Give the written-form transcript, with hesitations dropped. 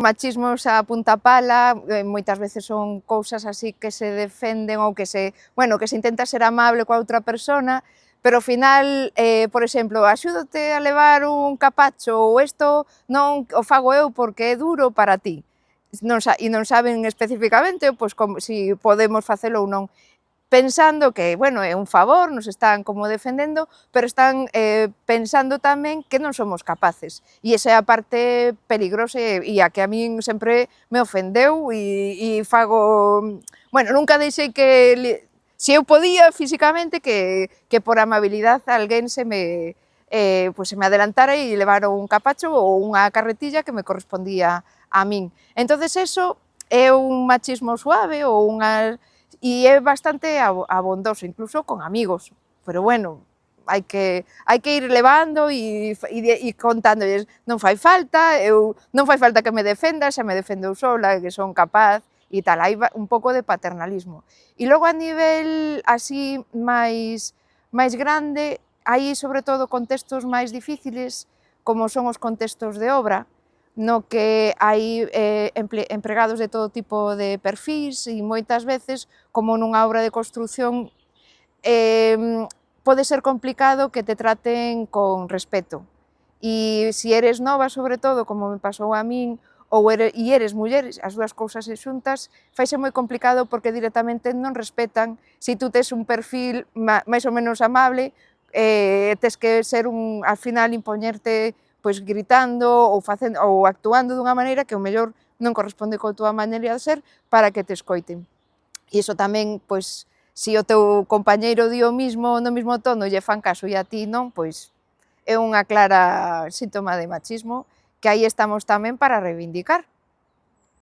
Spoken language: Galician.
Machismos a punta pala, moitas veces son cousas así que se defenden ou que se, bueno, que se intenta ser amable coa outra persona, pero ao final, por exemplo, axúdote a levar un capacho ou isto non o fago eu porque é duro para ti. E non saben especificamente pois, como, si podemos facelo ou non, pensando que, bueno, é un favor, nos están como defendendo, pero están pensando tamén que non somos capaces. E esa é a parte peligrosa e a que a min sempre me ofendeu e fago... Bueno, nunca deixei que... Se eu podía físicamente, que por amabilidade alguén se me adelantara e levara un capacho ou unha carretilla que me correspondía a min. Entonces eso é un machismo suave ou unha... E é bastante abondoso, incluso con amigos, pero bueno, hai que ir levando e contándolles, non fai falta, non fai falta que me defenda, xa me defendo eu sola, que son capaz, e tal, hai un pouco de paternalismo. E logo a nivel así máis grande, hai sobre todo contextos máis difíciles, como son os contextos de obra, no que hai empregados de todo tipo de perfís e moitas veces, como nunha obra de construción, pode ser complicado que te traten con respeto. E se eres nova, sobre todo, como me pasou a min, e eres muller, as dúas cousas xuntas, faise moi complicado porque directamente non respetan. Se tú tes un perfil máis ou menos amable, tes que ser al final impoñerte pois gritando ou actuando dunha maneira que ao mellor non corresponde coa túa maneira de ser para que te escoiten. E iso tamén, pois, se o teu compañeiro di o mismo no mesmo tono e lle fan caso e a ti non, pois é unha clara síntoma de machismo que aí estamos tamén para reivindicar.